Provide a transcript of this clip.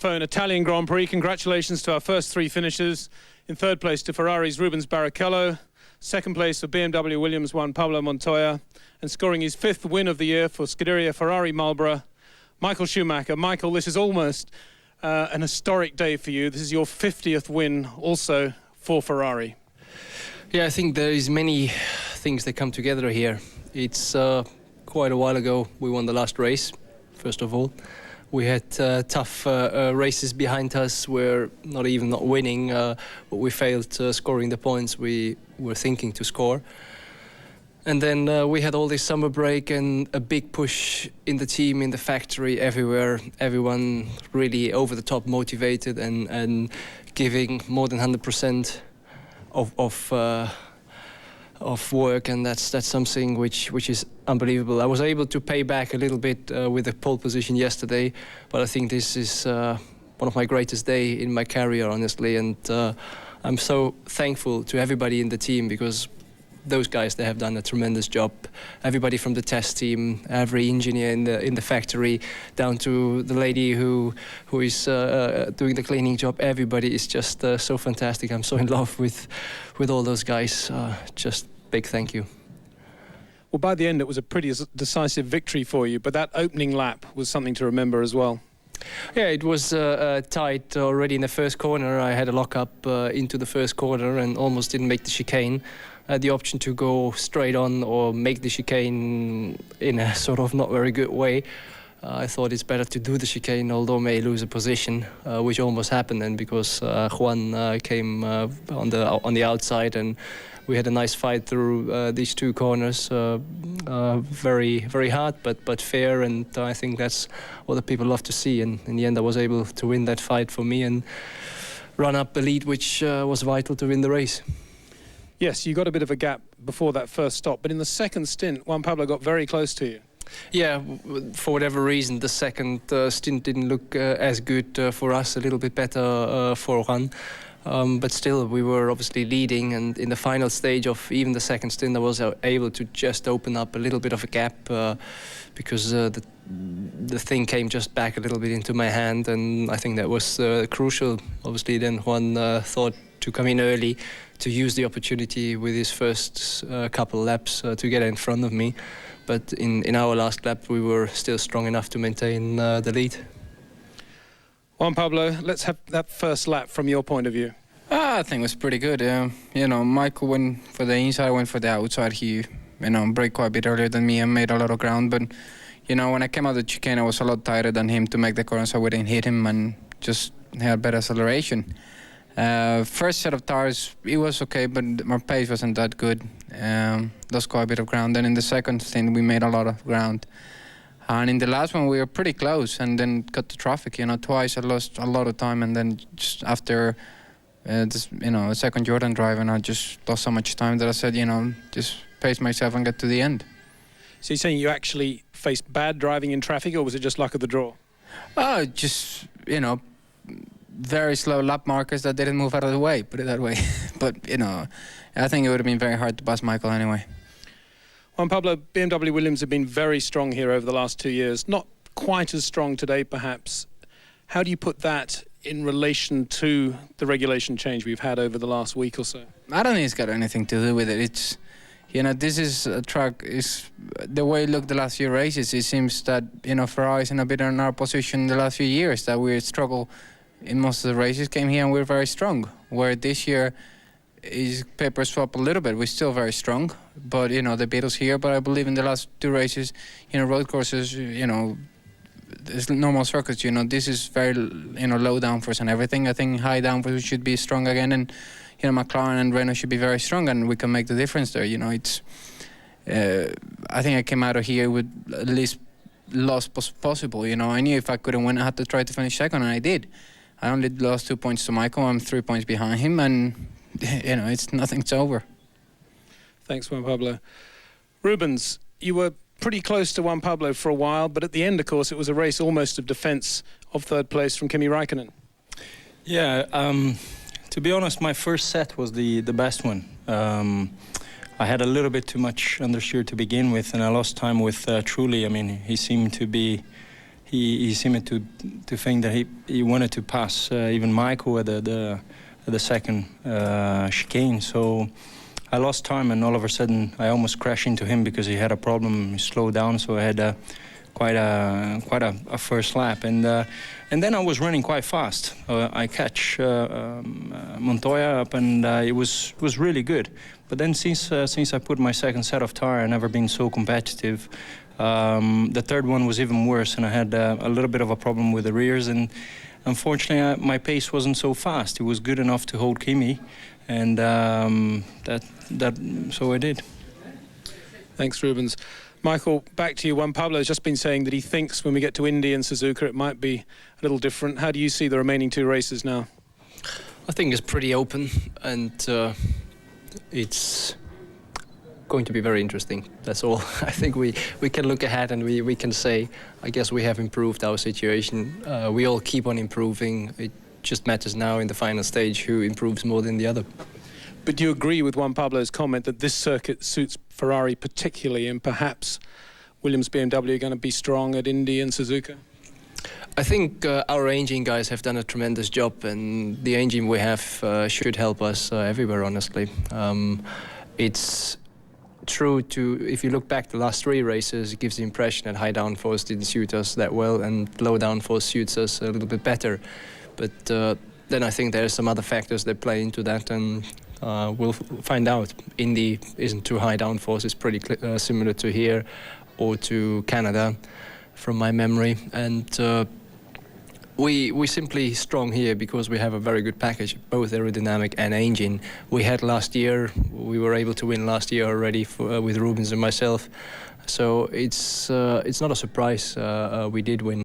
telephone Italian Grand Prix. Congratulations to our first three finishers. In third place to Ferrari's Rubens Barrichello. Second place for BMW Williams' Juan Pablo Montoya. And scoring his fifth win of the year for Scuderia Ferrari Marlborough, Michael Schumacher. Michael, this is almost an historic day for you. This is your 50th win also for Ferrari. Yeah, I think there is many things that come together here. It's quite a while ago we won the last race, first of all. We had tough races behind us. We're not winning, but we failed scoring the points we were thinking to score. And then we had all this summer break and a big push in the team, in the factory, everywhere. Everyone really over the top motivated and giving more than 100% of work, and that's something which is unbelievable. I was able to pay back a little bit with the pole position yesterday, but I think this is one of my greatest days in my career, honestly, and I'm so thankful to everybody in the team, because those guys, they have done a tremendous job. Everybody from the test team, every engineer in the factory, down to the lady who is doing the cleaning job. Everybody is just so fantastic. I'm so in love with all those guys. Just big thank you. Well, by the end, it was a pretty decisive victory for you, but that opening lap was something to remember as well. Yeah, it was tight already in the first corner. I had a lock-up into the first corner and almost didn't make the chicane. I had the option to go straight on or make the chicane in a sort of not very good way. I thought it's better to do the chicane, although may lose a position, which almost happened then, because Juan came on the outside, and we had a nice fight through these two corners. Very, very hard, but fair, and I think that's what the people love to see. And in the end, I was able to win that fight for me and run up the lead, which was vital to win the race. Yes, you got a bit of a gap before that first stop, but in the second stint, Juan Pablo got very close to you. Yeah, for whatever reason, the second stint didn't look as good for us, a little bit better for Juan. But still, we were obviously leading, and in the final stage of even the second stint, I was able to just open up a little bit of a gap because the thing came just back a little bit into my hand, and I think that was crucial. Obviously, then Juan thought to come in early, to use the opportunity with his first couple laps to get in front of me. But in our last lap, we were still strong enough to maintain the lead. Juan Pablo, let's have that first lap from your point of view. I think it was pretty good. You know, Michael went for the inside, I went for the outside. He, braked quite a bit earlier than me and made a lot of ground. But, when I came out of the chicane, I was a lot tighter than him to make the corner, so I wouldn't hit him and just had better acceleration. First set of tires, it was okay, but our pace wasn't that good. Lost quite a bit of ground. Then in the second thing, we made a lot of ground. And in the last one, we were pretty close, and then got the traffic. Twice I lost a lot of time, and then just after a second Jordan drive, and I just lost so much time that I said, just pace myself and get to the end. So you're saying you actually faced bad driving in traffic, or was it just luck of the draw? Just, very slow lap markers that didn't move out of the way, put it that way. But, I think it would have been very hard to pass Michael anyway. Juan Pablo, BMW Williams have been very strong here over the last 2 years. Not quite as strong today, perhaps. How do you put that in relation to the regulation change we've had over the last week or so? I don't think it's got anything to do with it. It's, this is a track, is the way it looked the last few races. It seems that, Ferrari's in a bit in our position the last few years, that we struggle in most of the races, came here and we're very strong. Where this year is paper swap a little bit. We're still very strong, but the battle's here. But I believe in the last two races, road courses, there's normal circuits. This is very low downforce and everything. I think high downforce should be strong again, and McLaren and Renault should be very strong, and we can make the difference there. It's. I think I came out of here with at least loss possible. I knew if I couldn't win, I had to try to finish second, and I did. I only lost 2 points to Michael. I'm 3 points behind him, and it's nothing's over. Thanks, Juan Pablo. Rubens, you were pretty close to Juan Pablo for a while, but at the end, of course, it was a race almost of defence of third place from Kimi Räikkönen. Yeah, to be honest, my first set was the best one. I had a little bit too much understeer to begin with, and I lost time with Trulli. I mean, he seemed to be he seemed to think that he wanted to pass even Michael at the second chicane. So I lost time, and all of a sudden I almost crashed into him because he had a problem. He slowed down, so I had quite a first lap, and then I was running quite fast. I catch Montoya up, and it was really good. But then since I put my second set of tire, I never been so competitive. The third one was even worse, and I had a little bit of a problem with the rears, and unfortunately my pace wasn't so fast. It was good enough to hold Kimi, and so I did. Thanks, Rubens. Michael, back to you. Juan Pablo has just been saying that he thinks when we get to Indy and Suzuka it might be a little different. How do you see the remaining two races now? I think it's pretty open, and it's going to be very interesting. That's all. I think we can look ahead and we can say, I guess we have improved our situation. We all keep on improving. It just matters now in the final stage who improves more than the other. But do you agree with Juan Pablo's comment that this circuit suits Ferrari particularly, and perhaps Williams, BMW are going to be strong at Indy and Suzuka? I think our engine guys have done a tremendous job, and the engine we have should help us everywhere, honestly. It's true if you look back the last three races, it gives the impression that high downforce didn't suit us that well and low downforce suits us a little bit better. But then I think there are some other factors that play into that, and we'll find out. Indy isn't too high downforce, it's pretty similar to here or to Canada from my memory, and we simply strong here because we have a very good package, both aerodynamic and engine. We had last year, we were able to win last year already with Rubens and myself, so it's not a surprise we did win.